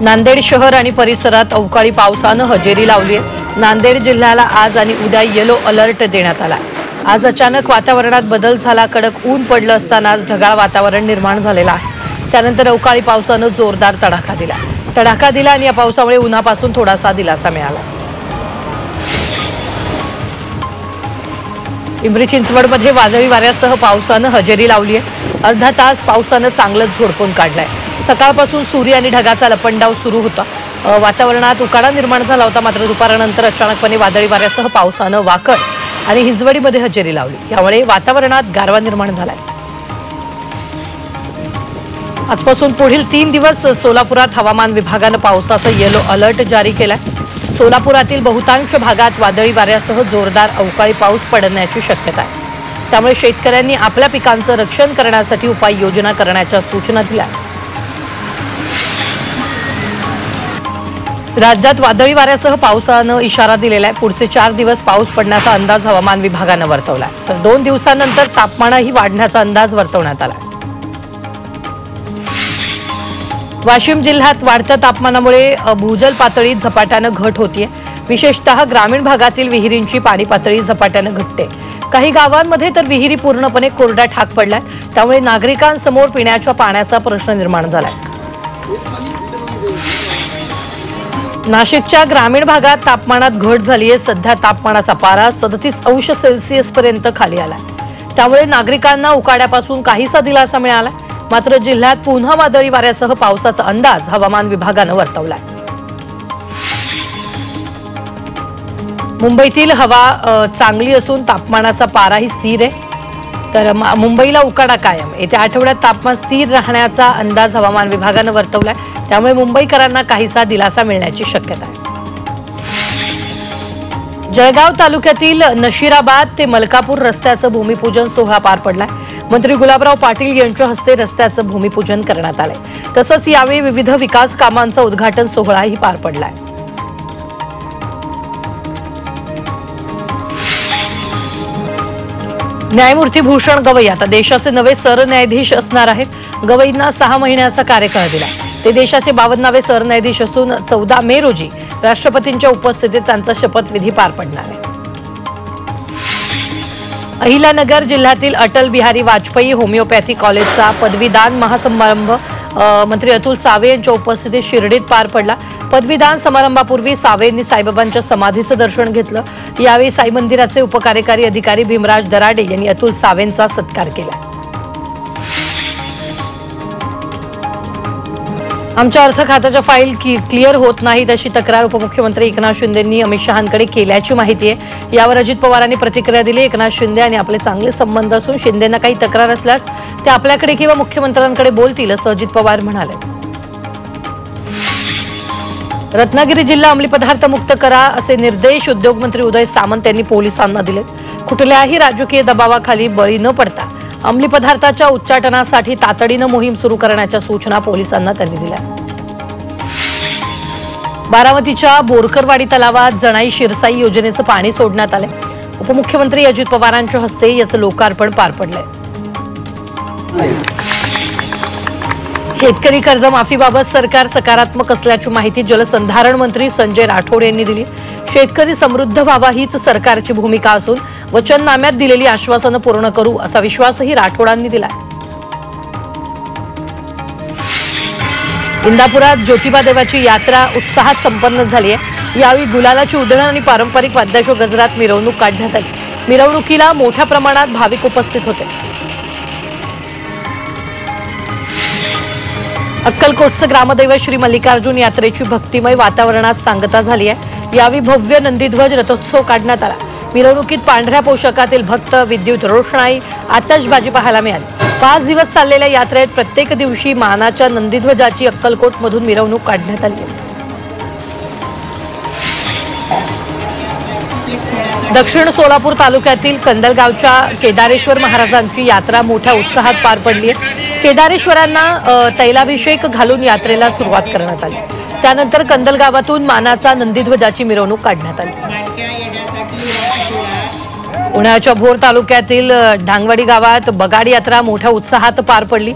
नांदेड शहर आणि परिसरात अवकाळी पावसाने हजेरी लावली आहे। नांदेड जिल्ह्याला आज आणि उद्या येलो अलर्ट देण्यात आला। आज अचानक वातावरणात बदल झाला, कडक ऊन पडलं असताना ढगाळ वातावरण निर्माण झालेलं आहे। त्यानंतर अवकाळी पावसाने जोरदार तडाखा दिला आणि या पावसामुळे उन्हापासून थोडासा दिलासा मिळाला। पिंपरी चिंचवडमध्ये वादळी वाऱ्यासह पावसाने हजेरी लावली आहे। अर्धा तास पावसाने चांगलंच झोडपून काढलाय। सकाळपासून सूर्य आणि ढगाचा लपंडाव सुरू होता। वातावरणात उकाडा निर्माण झाला होता, मात्र दुपारनंतर अचानकपणे वादळी वाऱ्यासह पावसाने वाकड आणि हिंजवडीमध्ये हजेरी लावली। यामुळे वातावरणात गारवा निर्माण झालाय। आजपासून पुढील 3 दिवस सोलापुरात हवामान विभागाने पावसाचा येलो अलर्ट जारी केलाय। सोलापुरातील बहुतांश भागात वादळी वाऱ्यासह जोरदार अवकाळी पाऊस पडण्याची शक्यता आहे। त्यामुळे शेतकऱ्यांनी आपल्या पिकांचं रक्षण करण्यासाठी उपाययोजना करण्याच्या सूचना दिल्या। राज्यात वादळी वाऱ्यासह पावसाने इशारा दिलेला आहे। पुढचे 4 दिवस पाऊस पडण्याचा अंदाज हवामान विभागाने वर्तवलाय, तर 2 दिवसांनंतर तापमानही वाढण्याचा अंदाज वर्तवण्यात आला। वाशिम जिल्ह्यात वाढत्या तापमानामुळे भूजल पातळीत झपाट्याने घट होतीये। विशेषतः ग्रामीण भागातील विहिरींची पाणी पातळी झपाट्याने घटते। काही गावांमध्ये तर विहिरी पूर्णपणे कोरडा ठाक पडलाय। त्यामुळे नागरिकांसमोर पिण्याच्या पाण्याचा प्रश्न निर्माण झालाय। नाशिकच्या ग्रामीण भागात तापमानात घट झालीये। सध्या तापमानाचा पारा 37° पर्यंत खाली आलाय। त्यामुळे नागरिकांना उकाड्यापासून काहीसा दिलासा मिळाला। मात्र जिल्ह्यात पुन्हा वादळी वाऱ्यासह पावसाचा अंदाज हवामान विभागाने वर्तवलाय। मुंबईतील हवा चांगली असून तापमानाचा पाराही स्थिर आहे, तर मुंबईला उकाडा कायम। येत्या आठवड्यात तापमान स्थिर राहण्याचा अंदाज हवामान विभागाने वर्तवलाय। त्यामुळे मुंबईकरांना काहीसा दिलासा मिळण्याची शक्यता आहे। जळगाव तालुक्यातील नशिराबाद ते मलकापूर रस्त्याचं भूमिपूजन सोहळा पार पडलाय। मंत्री गुलाबराव पाटील यांच्या हस्ते रस्त्याचं भूमिपूजन करण्यात आले। तसंच यावेळी विविध विकास कामांचा उद्घाटन सोहळाही पार पडलाय। न्यायमूर्ती भूषण गवई आता देशाचे नवे सरन्यायाधीश असणार आहेत। गवईंना 6 महिन्याचा कार्यकाळ दिला। ते देशाचे 52वे सरन्यायाधीश असून 14 मे रोजी राष्ट्रपतींच्या उपस्थितीत त्यांचा शपथविधी पार पडणार आहे। अहिल्यानगर जिल्ह्यातील अटल बिहारी वाजपेयी होमिओपॅथी कॉलेजचा पदवीदान महासमारंभ मंत्री अतुल सावे यांच्या उपस्थितीत शिर्डीत पार पडला। पदवीदान समारंभापूर्वी सावेंनी साईबाबांच्या समाधीचं दर्शन घेतलं। यावेळी साई मंदिराचे उपकार्यकारी अधिकारी भीमराज दराडे यांनी अतुल सावेंचा सत्कार केला। आमच्या अर्थ खात्याच्या फाईल क्लिअर होत नाहीत अशी तक्रार उपमुख्यमंत्री एकनाथ शिंदेंनी अमित शहांकडे केल्याची माहिती आहे। यावर अजित पवारांनी प्रतिक्रिया दिली। एकनाथ शिंदे आणि आपले चांगले संबंध असून शिंदेंना काही तक्रार असल्यास ते आपल्याकडे किंवा मुख्यमंत्र्यांकडे बोलतील असं अजित पवार म्हणाले। रत्नागिरी जिल्हा अंमली पदार्थ मुक्त करा असे निर्देश उद्योगमंत्री उदय सामंत यांनी पोलिसांना दिले। कुठल्याही राजकीय दबावाखाली बळी न पडता अंमली पदार्थाच्या उच्चाटनासाठी तातडीने मोहीम सुरू करण्याच्या सूचना पोलिसांना त्यांनी दिल्या। बारामतीच्या बोरकरवाडी तलावात जणाई शिरसाई योजनेचं पाणी सोडण्यात आले। उपमुख्यमंत्री अजित पवारांच्या हस्ते याचं लोकार्पण पार पडलंय। शेतकरी कर्जमाफीबाबत सरकार सकारात्मक असल्याची माहिती जलसंधारण मंत्री संजय राठोड यांनी दिली। शेतकरी समृद्ध व्हावा हीच सरकारची भूमिका असून वचननाम्यात दिलेली आश्वासनं पूर्ण करू असा विश्वासही राठोडांनी दिला। इंदापुरात ज्योतिबा देवाची यात्रा उत्साहात संपन्न झाली आहे। यावेळी गुलालाची उधळण आणि पारंपरिक वाद्याच्या गजरात मिरवणूक काढण्यात आली। मिरवणुकीला मोठ्या प्रमाणात भाविक उपस्थित होते। अक्कलकोटचं ग्रामदैवत श्री मल्लिकार्जुन यात्रेची भक्तिमय वातावरणात सांगता झाली आहे। यावेळी भव्य नंदीध्वज रथोत्सव काढण्यात आला। मिरवणुकीत पांढऱ्या पोशाखातील भक्त, विद्युत रोषणाई, आतषबाजी पाहायला मिळाली। 5 दिवस चाललेल्या यात्रेत प्रत्येक दिवशी मानाच्या नंदीध्वजाची अक्कलकोटमधून मिरवणूक काढण्यात आली। दक्षिण सोलापूर तालुक्यातील कंदलगावच्या केदारेश्वर महाराजांची यात्रा मोठ्या उत्साहात पार पडली आहे। केदारेश्वरांना तैलाभिषेक घालून यात्रेला सुरुवात करण्यात आली। त्यानंतर कंदलगावातून मानाचा नंदीध्वजाची मिरवणूक काढण्यात आली। पुण्याच्या भोर तालुक्यातील ढांगवाडी गावात बगाड यात्रा मोठ्या उत्साहात पार पडली।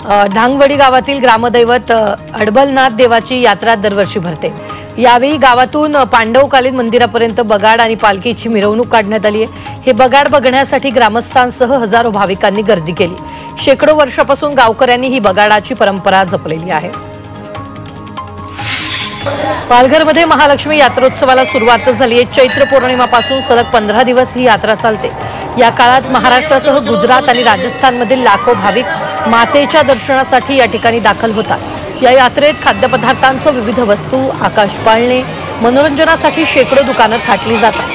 ढांगवडी गावातील ग्रामदैवत अडबलनाथ देवाची यात्रा दरवर्षी भरते। यावेळी गावातून पांडवकालीन मंदिरापर्यंत बगाड आणि पालखीची मिरवणूक काढण्यात आली आहे। हे बगाड बघण्यासाठी ग्रामस्थांसह हजारो भाविकांनी गर्दी केली। शेकडो वर्षापासून गावकऱ्यांनी ही बगाडाची परंपरा जपलेली आहे। पालघरमध्ये महालक्ष्मी यात्रोत्सवाला सुरुवात झाली आहे। चैत्र पौर्णिमापासून सलग 15 दिवस ही यात्रा चालते। या काळात महाराष्ट्रासह गुजरात आणि राजस्थानमधील लाखो भाविक मातेच्या दर्शनासाठी या ठिकाणी दाखल होतात। या यात्रेत खाद्यपदार्थांसह विविध वस्तू, आकाश पाळणे, मनोरंजनासाठी शेकडो दुकानं थाटली जातात।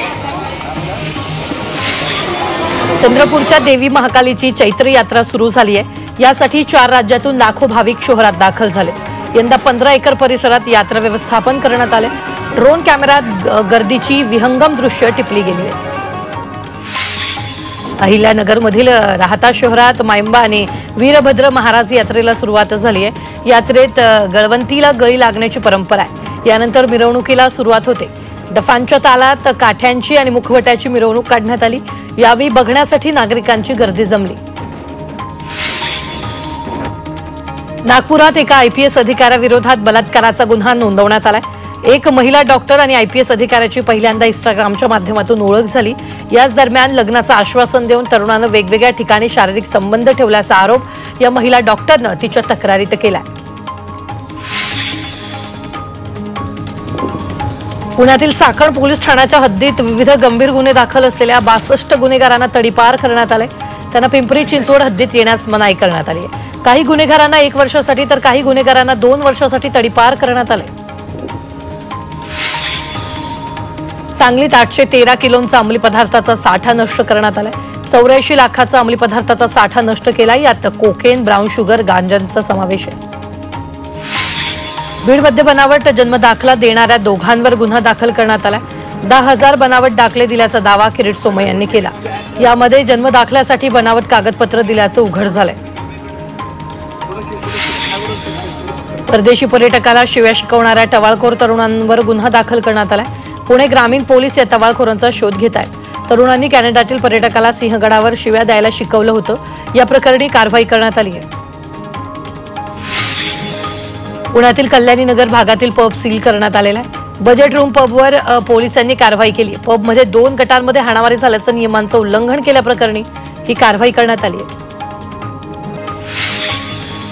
चंद्रपूरच्या देवी महाकालीची चैत्र यात्रा सुरू झाली आहे। यासाठी 4 राज्यातून लाखो भाविक शहरात दाखल झाले। यंदा 15 एकर परिसरात यात्रा व्यवस्थापन करण्यात आले। ड्रोन कॅमेऱ्यात गर्दीची विहंगम दृश्य टिपली गेली आहे। अहिल्यानगरमधील राहता शहरात मायंबा आणि वीरभद्र महाराज यात्रेला सुरुवात झाली आहे। यात्रेत गळवंतीला गळी लागण्याची परंपरा आहे। यानंतर मिरवणुकीला सुरुवात होते। डफांच्या तालात काठ्यांची आणि मुखवट्याची मिरवणूक काढण्यात आली। यावेळी बघण्यासाठी नागरिकांची गर्दी जमली। नागपुरात एका आयपीएस अधिकाऱ्याविरोधात बलात्काराचा गुन्हा नोंदवण्यात आलाय। एक महिला डॉक्टर आणि आयपीएस अधिकाऱ्याची पहिल्यांदा इंस्टाग्रामच्या माध्यमातून ओळख झाली। याच दरम्यान लग्नाचं आश्वासन देऊन तरुणानं वेगवेगळ्या ठिकाणी शारीरिक संबंध ठेवल्याचा आरोप या महिला डॉक्टरनं तिच्या तक्रारीत केलाय। पुण्यातील चाकण पोलीस ठाण्याच्या हद्दीत विविध गंभीर गुन्हे दाखल असलेल्या 62 गुन्हेगारांना तडीपार करण्यात आले। त्यांना पिंपरी चिंचवड हद्दीत येण्यास मनाई करण्यात आली आहे। काही गुन्हेगारांना 1 वर्षासाठी तर काही गुन्हेगारांना 2 वर्षासाठी तडीपार करण्यात आले। सांगलीत 813 किलोंचा अंमली पदार्थाचा साठा नष्ट करण्यात आलाय। 84 लाखाचा अंमली पदार्थाचा साठा नष्ट केला। यात कोकेन, ब्राऊन शुगर, गांजाचा समावेश आहे। बीडमध्ये बनावट जन्मदाखला देणाऱ्या दोघांवर गुन्हा दाखल करण्यात आलाय। 10,000 बनावट दाखले दिल्याचा दावा किरीट सोमय यांनी केला। यामध्ये जन्मदाखल्यासाठी बनावट कागदपत्र दिल्याचं उघड झालंय। परदेशी पर्यटकाला शिव्या शिकवणाऱ्या टवाळखोर तरुणांवर गुन्हा दाखल करण्यात आलाय। पुणे ग्रामीण पोलीस या टवाळखोरांचा शोध घेत आहेत। तरुणांनी कॅनडातील पर्यटकाला सिंहगडावर शिव्या द्यायला शिकवलं होतं। या प्रकरणी कारवाई करण्यात आली आहे। पुण्यातील कल्याणीनगर भागातील पब सील करण्यात आलेला आहे। बजेट रूम पबवर पोलिसांनी कारवाई केली। पबमध्ये 2 गटांमध्ये हाणामारी झाल्याचं नियमांचं उल्लंघन केल्याप्रकरणी ही कारवाई करण्यात आली आहे।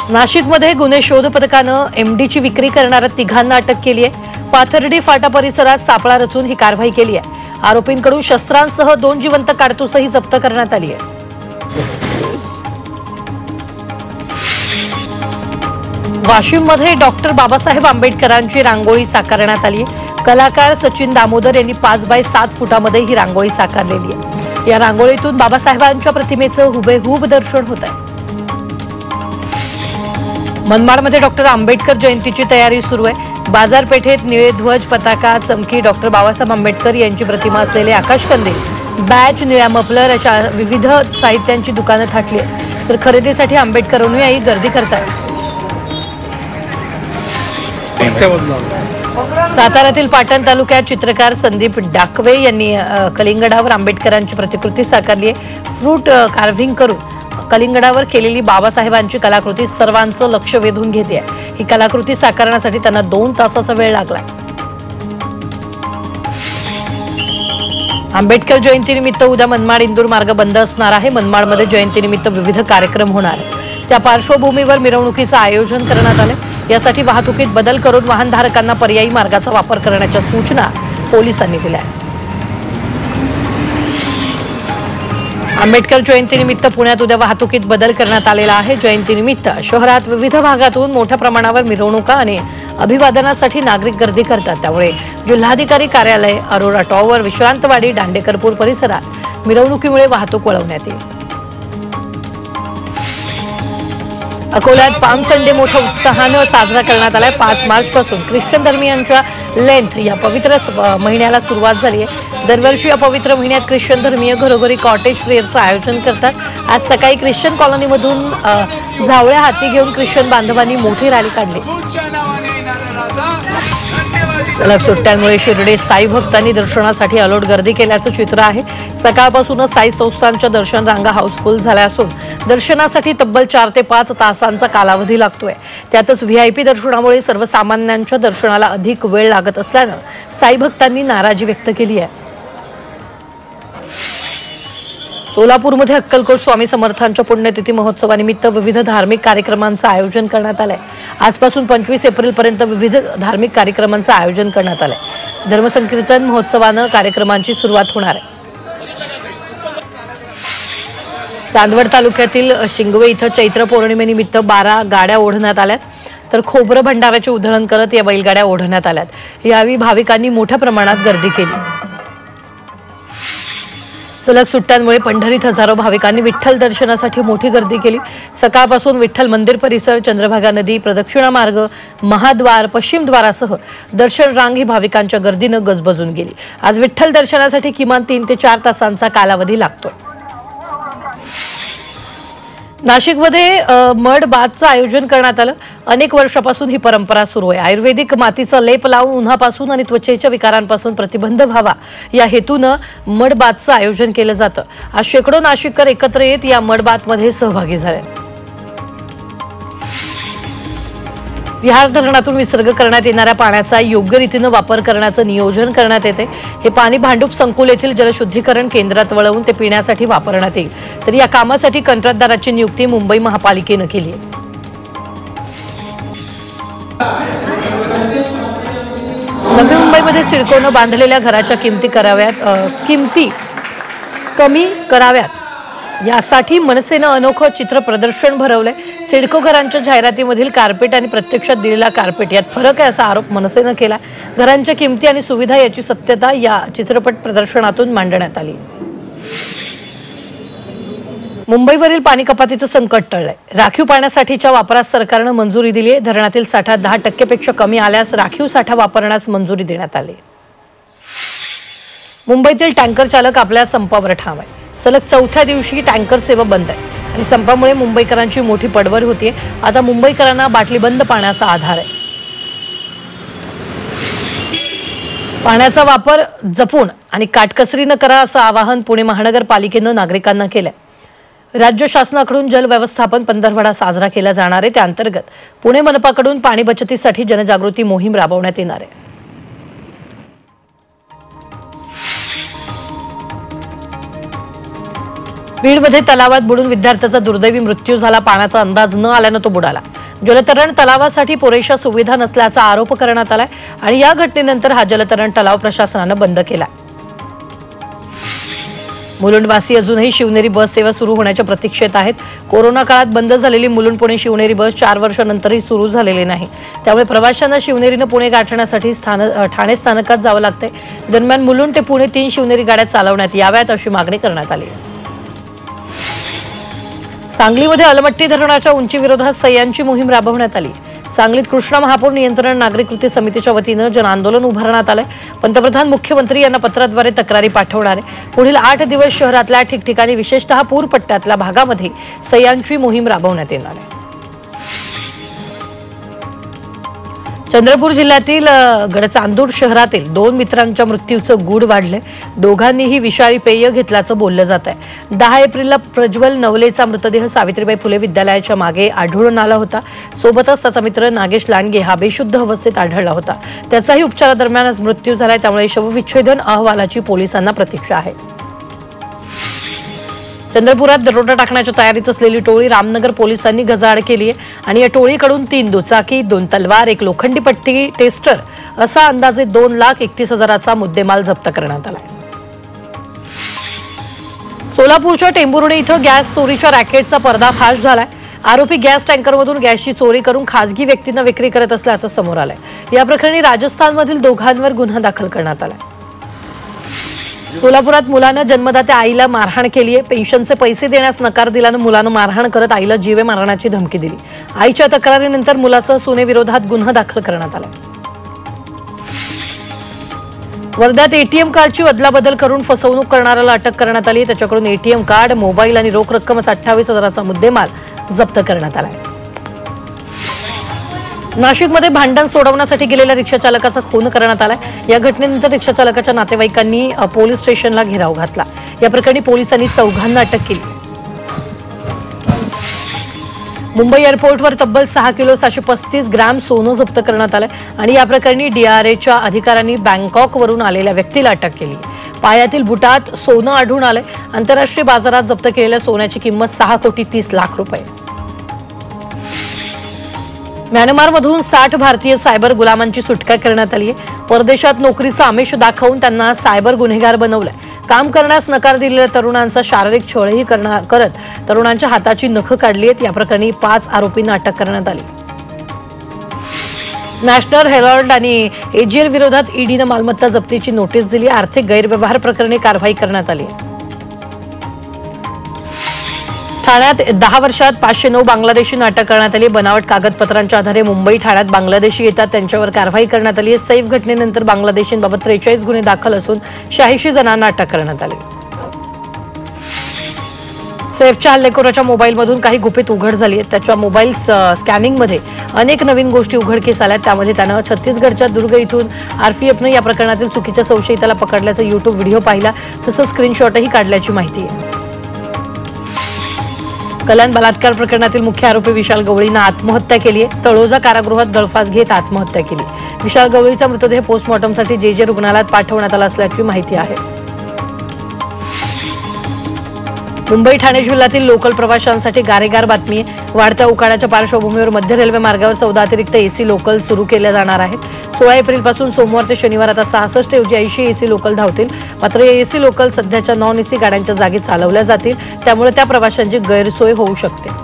नाशिकमध्ये गुन्हे शोध पथकानं एमडीची विक्री करणाऱ्या 3घांना अटक केली आहे। पाथर्डी फाटा परिसरात सापळा रचून ही कारवाई केली आहे। आरोपींकडून शस्त्रांसह 2 जिवंत काडतुसही जप्त करण्यात आली आहे। वाशिममध्ये डॉक्टर बाबासाहेब आंबेडकरांची रांगोळी साकारण्यात आली आहे। कलाकार सचिन दामोदर यांनी 5 बाय 7 फुटामध्ये ही रांगोळी साकारलेली आहे। या रांगोळीतून बाबासाहेबांच्या प्रतिमेचं हुबेहूब दर्शन होत आहे। मनमाडमध्ये डॉक्टर आंबेडकर जयंतीची तयारी सुरू आहे। बाजारपेठेत निळे ध्वज, पताका, चमकी, डॉक्टर बाबासाहेब आंबेडकर यांची प्रतिमा असलेले आकाशकंदील, बॅच, निळ्या मफलर अशा विविध साहित्यांची दुकानं थाटली आहेत। तर खरेदीसाठी आंबेडकर अनुयायी गर्दी करतात। साताऱ्यातील पाटण तालुक्यात चित्रकार संदीप डाकवे यांनी कलिंगडावर आंबेडकरांची प्रतिकृती साकारली आहे। फ्रूट कार्व्हिंग करून कलिंगडावर केलेली बाबासाहेबांची कलाकृती सर्वांचं लक्ष वेधून घेते आहे। ही कलाकृती साकारण्यासाठी त्यांना 2 तासाचा वेळ लागलाय। आंबेडकर जयंतीनिमित्त उद्या मनमाड इंदूर मार्ग बंद असणार आहे। मनमाडमध्ये जयंतीनिमित्त विविध कार्यक्रम होणार आहेत। त्या पार्श्वभूमीवर मिरवणुकीचं आयोजन करण्यात आले। यासाठी वाहतुकीत बदल करून वाहनधारकांना पर्यायी मार्गाचा वापर करण्याच्या सूचना पोलिसांनी दिल्या आहेत। आंबेडकर जयंतीनिमित्त पुण्यात उद्या वाहतुकीत बदल करण्यात आलेला आहे। जयंतीनिमित्त शहरात विविध भागातून मोठ्या प्रमाणावर मिरवणुका आणि अभिवादनासाठी नागरिक गर्दी करतात। त्यामुळे जिल्हाधिकारी कार्यालय, अरोरा टॉवर, विश्रांतवाडी, दांडेकरपूर परिसरात मिरवणुकीमुळे वाहतूक वळवण्यात येईल। अकोल्यात पाम संडे मोठ्या उत्साहानं साजरा करण्यात आलाय। 5 मार्चपासून ख्रिश्चन धर्मियांच्या लेंथ या पवित्र महिन्याला सुरुवात झाली आहे। दरवर्षी या पवित्र महिन्यात ख्रिश्चन धर्मीय घरोघरी कॉटेज प्रेयरचं आयोजन करतात। आज सकाळी ख्रिश्चन कॉलनीमधून झावळ्या हाती घेऊन ख्रिश्चन बांधवांनी मोठी रॅली काढली। सलग सुट्ट्यांमुळे शिर्डी साई भक्तांनी दर्शनासाठी अलोट गर्दी केल्याचं चित्र आहे। सकाळपासूनच साई संस्थांच्या दर्शन रांगा हाऊसफुल झाल्या असून दर्शनासाठी तब्बल 4 ते 5 तासांचा कालावधी लागतोय। त्यातच व्हीआयपी दर्शनामुळे सर्वसामान्यांच्या दर्शनाला अधिक वेळ लागत असल्यानं साई भक्तांनी नाराजी व्यक्त केली आहे। सोलापूरमध्ये अक्कलकोट स्वामी समर्थांच्या पुण्यतिथी महोत्सवानिमित्त विविध धार्मिक कार्यक्रमांचं आयोजन करण्यात आलंय। आजपासून 25 एप्रिलपर्यंत विविध धार्मिक कार्यक्रमांचं आयोजन करण्यात आलंय। धर्मसंकीर्तन महोत्सवानं कार्यक्रमांची सुरुवात होणार आहे। चांदवड तालुक्यातील शिंगवे इथं चैत्र पौर्णिमेनिमित्त 12 गाड्या ओढण्यात आल्यात, तर खोबरं भंडाऱ्याचे उधळण करत या बैलगाड्या ओढण्यात आल्यात। यावेळी भाविकांनी मोठ्या प्रमाणात गर्दी केली। सलग सुट्ट्यांमुळे पंढरीत हजारो भाविकांनी विठ्ठल दर्शनासाठी मोठी गर्दी केली। सकाळपासून विठ्ठल मंदिर परिसर, चंद्रभागा नदी, प्रदक्षिणा मार्ग, महाद्वार, पश्चिम द्वारासह दर्शन रांग ही भाविकांच्या गर्दीनं गजबजून गेली। आज विठ्ठल दर्शनासाठी किमान 3 ते 4 तासांचा कालावधी लागतोय। नाशिकमध्ये मड बाथचं आयोजन करण्यात आलं। अनेक वर्षापासून ही परंपरा सुरू आहे। आयुर्वेदिक मातीचा लेप लावून उन्हापासून आणि त्वचेच्या विकारांपासून प्रतिबंध व्हावा या हेतूनं मड बाथचं आयोजन केलं जातं। आज शेकडो नाशिककर एकत्र येत या मड बाथमध्ये सहभागी झाले। विहार धरणातून विसर्ग करण्यात येणाऱ्या पाण्याचा योग्य रीतीने वापर करण्याचं नियोजन करण्यात येते। हे पाणी भांडूप संकुल येथील जलशुद्धीकरण केंद्रात वळवून ते पिण्यासाठी वापरण्यात येईल। तर या कामासाठी कंत्राटदाराची नियुक्ती मुंबई महापालिकेने केली आहे। नवी मुंबईमध्ये सिडकोनं बांधलेल्या घराच्या किमती कमी कराव्यात यासाठी मनसेनं अनोखं चित्र प्रदर्शन भरवलंय। सिडको घरांच्या जाहिरातीमधील कार्पेट आणि प्रत्यक्षात दिलेला कार्पेट यात फरक आहे असा आरोप मनसेनं केला। घरांच्या किमती आणि सुविधा याची सत्यता या चित्रपट प्रदर्शनातून मांडण्यात आली। मुंबईवरील पाणी कपातीचं संकट टळलंय। राखीव पाण्यासाठीच्या वापरास सरकारनं मंजुरी दिली आहे। धरणातील साठा 10% पेक्षा कमी आल्यास राखीव साठा वापरण्यास मंजुरी देण्यात आली। मुंबईतील टँकर चालक आपल्या संपावर ठाम आहे। सलग 4थ्या दिवशी टँकर सेवा बंद आहे आणि संपामुळे मुंबईकरांची मोठी पडवड होतीये। आता मुंबईकरांना बाटलीबंद पाण्याचा आधार आहे। पाण्याचा वापर जपून आणि काटकसरीनं करा असं आवाहन पुणे महानगरपालिकेनं नागरिकांना केलंय। राज्य शासनाकडून जल व्यवस्थापन पंधरवडा साजरा केला जाणार आहे। त्या अंतर्गत पुणे मनपाकडून पाणी बचतीसाठी जनजागृती मोहीम राबवण्यात येणार आहे। बीडमध्ये तलावात बुडून विद्यार्थ्याचा दुर्दैवी मृत्यू झाला। पाण्याचा अंदाज न आल्यानं तो बुडाला। जलतरण तलावासाठी पुरेशा सुविधा नसल्याचा आरोप करण्यात आलाय आणि या घटनेनंतर हा जलतरण तलाव प्रशासनानं बंद केला। मुलुंडवासी अजूनही शिवनेरी बस सेवा सुरू होण्याच्या प्रतीक्षेत आहेत। कोरोना काळात बंद झालेली मुलुंड पुणे शिवनेरी बस 4 वर्षांनंतरही सुरू झालेली नाही। त्यामुळे प्रवाशांना शिवनेरीनं पुणे गाठण्यासाठी ठाणे स्थानकात जावं लागतंय। दरम्यान मुलुंड ते पुणे 3 शिवनेरी गाड्या चालवण्यात याव्यात अशी मागणी करण्यात आली। सांगलीमध्ये अलमट्टी धरणाच्या उंचीविरोधात सह्यांची मोहीम राबवण्यात आली। सांगलीत कृष्णा महापूर नियंत्रण नागरिक कृती समितीच्या वतीनं जनआंदोलन उभारण्यात आलंय। पंतप्रधान मुख्यमंत्री यांना पत्राद्वारे तक्रारी पाठवणार आहे। पुढील 8 दिवस शहरातल्या ठिकठिकाणी विशेषतः पूरपट्ट्यातल्या भागामध्ये सह्यांची मोहीम राबवण्यात येणार आहे। चंद्रपूर जिल्ह्यातील गडचांदूर शहरातील 2 मित्रांच्या मृत्यूचं गूढ वाढले। दोघांनीही विषारी पेय घेतल्याचं बोललं जात आहे। 10 एप्रिलला प्रज्वल नवलेचा मृतदेह सावित्रीबाई फुले विद्यालयाच्या मागे आढळून आला होता। सोबतच त्याचा मित्र नागेश लांडगे हा बेशुद्ध अवस्थेत आढळला होता। त्याचाही उपचारादरम्यान आज मृत्यू झालाय। त्यामुळे शवविच्छेदन अहवालाची पोलिसांना प्रतीक्षा आहे। चंद्रपुरात दरोडा टाकण्याच्या तयारीत असलेली टोळी रामनगर पोलिसांनी गजाआड केली आहे आणि या टोळीकडून 3 दुचाकी, 2 तलवार, 1 लोखंडी पट्टी, टेस्टर असा अंदाजे 2,31,000चा मुद्देमाल जप्त करण्यात आला। सोलापूरच्या टेंभुर्णी इथं गॅस चोरीच्या रॅकेटचा पर्दाफाश झालाय। आरोपी गॅस टँकरमधून गॅसची चोरी करून खासगी व्यक्तींना विक्री करत असल्याचं समोर आलंय। या प्रकरणी राजस्थानमधील दोघांवर गुन्हा दाखल करण्यात आलाय। सोलापुरात मुलानं जन्मदात्या आईला मारहाण केली आहे। पेन्शनचे पैसे देण्यास नकार दिल्यानं मुलानं मारहाण करत आईला जीवे मारण्याची धमकी दिली। आईच्या तक्रारीनंतर मुलासह सुनेविरोधात गुन्हा दाखल करण्यात आला। वर्ध्यात एटीएम कार्डची अदलाबदल करून फसवणूक करणाऱ्याला अटक करण्यात आली। त्याच्याकडून एटीएम कार्ड, मोबाईल आणि रोख रक्कम 28,000चा मुद्देमाल जप्त करण्यात आला। नाशिकमध्ये भांडण सोडवण्यासाठी गेलेल्या रिक्षाचालकाचा खून करण्यात आलाय। या घटनेनंतर रिक्षाचालकाच्या नातेवाईकांनी पोलीस स्टेशनला घेराव घातला। या प्रकरणी पोलिसांनी 4 अटक केली। मुंबई एअरपोर्टवर तब्बल 6 किलो 735 ग्रॅम सोनं जप्त करण्यात आलं आणि या प्रकरणी DRAच्या अधिकाऱ्यांनी बँकॉकवरून आलेल्या व्यक्तीला अटक केली। पायातील बुटात सोनं आढळून आलंय। आंतरराष्ट्रीय बाजारात जप्त केलेल्या सोन्याची किंमत 6,30,00,000 रुपये। म्यानमारमधून 60 भारतीय सायबर गुलामांची सुटका करण्यात आली आहे। परदेशात नोकरीचा आमिष दाखवून त्यांना सायबर गुन्हेगार बनवलंय। काम करण्यास नकार दिलेल्या तरुणांचा शारीरिक छळही करत तरुणांच्या हाताची नखं काढली आहेत। या प्रकरणी 5 आरोपींना अटक करण्यात आली। नॅशनल हेराल्ड आणि AGL विरोधात ईडीनं मालमत्ता जप्तीची नोटीस दिली। आर्थिक गैरव्यवहार प्रकरणी कारवाई करण्यात आली। ठाण्यात 10 वर्षात 509 बांगलादेशींना अटक करण्यात आली। बनावट कागदपत्रांच्या आधारे मुंबई ठाण्यात बांगलादेशी येतात त्यांच्यावर कारवाई करण्यात आली। सैफ घटनेनंतर बांगलादेशींबाबत 43 गुन्हे दाखल असून 86 जणांना अटक करण्यात आली। सैफच्या हल्लेखोराच्या मोबाईलमधून काही गुपित उघड झाली आहेत। त्याच्या मोबाईल स्कॅनिंगमध्ये अनेक नवीन गोष्टी उघडकीस आल्या। त्यामध्ये त्यानं छत्तीसगडच्या दुर्ग इथून RPFनं या प्रकरणातील चुकीच्या संशयिताला पकडल्याचा YouTube व्हिडिओ पाहिला, तसंच स्क्रीनशॉटही काढल्याची माहिती आहे। कल्याण बलात्कार प्रकरणातील मुख्य आरोपी विशाल गवळीनं आत्महत्या केली आहे। तळोजा कारागृहात गळफास घेत आत्महत्या केली। विशाल गवळीचा मृतदेह पोस्टमॉर्टमसाठी JJ रुग्णालयात पाठवण्यात आला असल्याची माहिती आहे। मुंबई ठाणे जिल्ह्यातील लोकल प्रवाशांसाठी गारेगार बातमी आहे। वाढत्या उकाड्याच्या पार्श्वभूमीवर मध्य रेल्वे मार्गावर 14 अतिरिक्त AC लोकल सुरू केल्या जाणार आहेत। 16 एप्रिलपासून सोमवार ते शनिवार आता 66 ऐवजी 80 AC लोकल धावतील। मात्र या AC लोकल सध्याच्या नॉन AC गाड्यांच्या जागी चालवल्या जातील, त्यामुळे त्या प्रवाशांची गैरसोय होऊ शकते।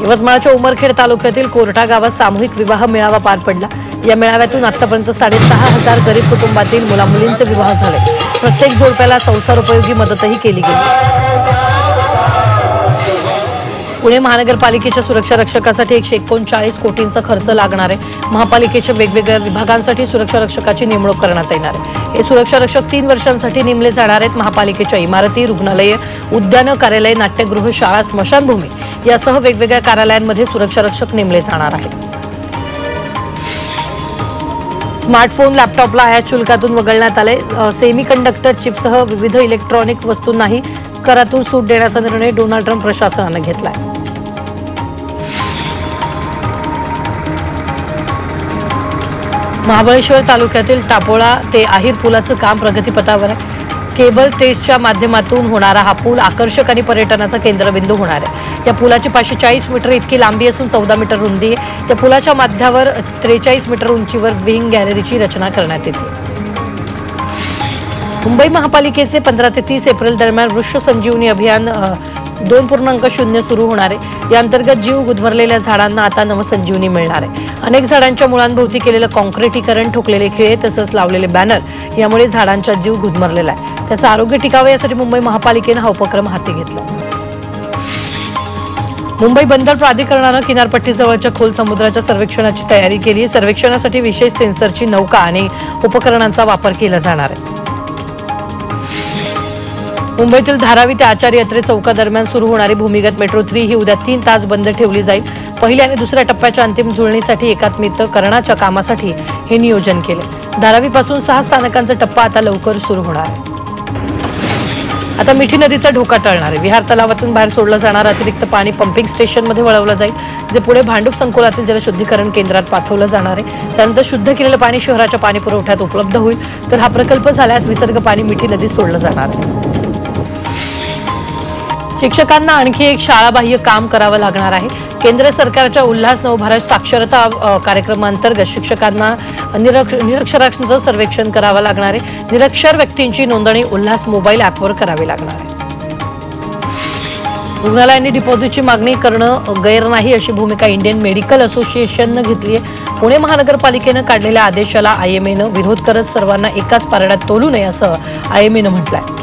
यवतमाळच्या उमरखेड तालुक्यातील कोरटा गावात सामूहिक विवाह मेळावा पार पडला। या मेळाव्यातून आतापर्यंत 6,500 गरीब कुटुंबातील मुलामुलींचे विवाह झाले। प्रत्येक जोडप्याला संसारोपयोगी मदतही केली गेली। पुणे महानगरपालिकेच्या सुरक्षा रक्षकासाठी 139 कोटींचा खर्च लागणार आहे। महापालिकेच्या वेगवेगळ्या विभागांसाठी सुरक्षा रक्षकाची नेमणूक करण्यात येणार आहे। हे सुरक्षा रक्षक 3 वर्षांसाठी नेमले जाणार आहेत। महापालिकेच्या इमारती, रुग्णालये, उद्यानं, कार्यालय, नाट्यगृह, शाळा, स्मशानभूमी यासह वेगवेगळ्या कार्यालयांमध्ये सुरक्षा रक्षक नेमले जाणार आहेत। स्मार्टफोन, लॅपटॉपला आयात शुल्कातून वगळण्यात आले। सेमीकंडक्टर चिपसह विविध इलेक्ट्रॉनिक वस्तूंनाही करातून सूट देण्याचा निर्णय डोनाल्ड ट्रम्प प्रशासनाने घेतलाय। महाबळेश्वर तालुक्यातील टापोळा ते आहिर पुलाचं काम प्रगतीपथावर आहे। केबल टेस्टच्या माध्यमातून होणारा हा पूल आकर्षक आणि पर्यटनाचा केंद्रबिंदू होणार आहे। या पुलाची 540 मीटर इतकी लांबी असून 14 मीटर रुंदी आहे। या पुलाच्या मध्यावर 43 मीटर उंचीवर विंग गॅलरीची रचना करण्यात येते। मुंबई महापालिकेचे 15 ते 30 एप्रिल दरम्यान वृक्ष संजीवनी अभियान 2.0 सुरू होणार आहे। या अंतर्गत जीव गुदमरलेल्या झाडांना आता नवसंजीवनी मिळणार आहे। अनेक झाडांच्या मुळांभोवती केलेलं कॉन्क्रिटीकरण, ठोकलेले खिळे तसंच लावलेले बॅनर यामुळे झाडांचा जीव गुदमरलेला आहे। त्याचं आरोग्य टिकावं यासाठी मुंबई महापालिकेनं हा उपक्रम हाती घेतला। मुंबई बंदर प्राधिकरणानं किनारपट्टीजवळच्या खोल समुद्राच्या सर्वेक्षणाची तयारी केली। सर्वेक्षणासाठी विशेष सेन्सरची नौका आणि उपकरणांचा वापर केला जाणार आहे। मुंबईतील धारावी ते आचार्य यात्रे चौकादरम्यान सुरू होणारी भूमिगत मेट्रो 3 ही उद्या 3 तास बंद ठेवली जाईल। पहिल्या आणि दुसऱ्या टप्प्याच्या अंतिम जुळणीसाठी एकात्मिकरणाच्या कामासाठी हे नियोजन केले। धारावीपासून 6 स्थानकांचा टप्पा आता लवकर सुरू होणार आहे। आता मिठी नदीचा धोका टळणार आहे। विहार तलावातून बाहेर सोडलं जाणारं अतिरिक्त पाणी पंपिंग स्टेशनमध्ये वळवलं जाईल, जे पुढे भांडूप संकुलातील जलशुद्धीकरण केंद्रात पाठवलं जाणार आहे। त्यानंतर शुद्ध केलेलं पाणी शहराच्या पाणी पुरवठ्यात उपलब्ध होईल। तर हा प्रकल्प झाल्यास विसर्ग पाणी मिठी नदीत सोडलं जाणार आहे। शिक्षकांना आणखी एक शाळाबाह्य काम करावं लागणार आहे। केंद्र सरकारच्या उल्हास नवभारत साक्षरता कार्यक्रमांतर्गत शिक्षकांना निरक्षरांचं सर्वेक्षण करावं लागणार आहे। निरक्षर व्यक्तींची नोंदणी उल्हास मोबाईल ॲपवर करावी लागणार आहे। रुग्णालयांनी डिपॉझिटची मागणी करणं गैर नाही अशी भूमिका इंडियन मेडिकल असोसिएशननं घेतली आहे। पुणे महानगरपालिकेनं काढलेल्या आदेशाला IMAनं विरोध करत सर्वांना एकाच पारड्यात तोलू नये असं IMAनं म्हटलंय।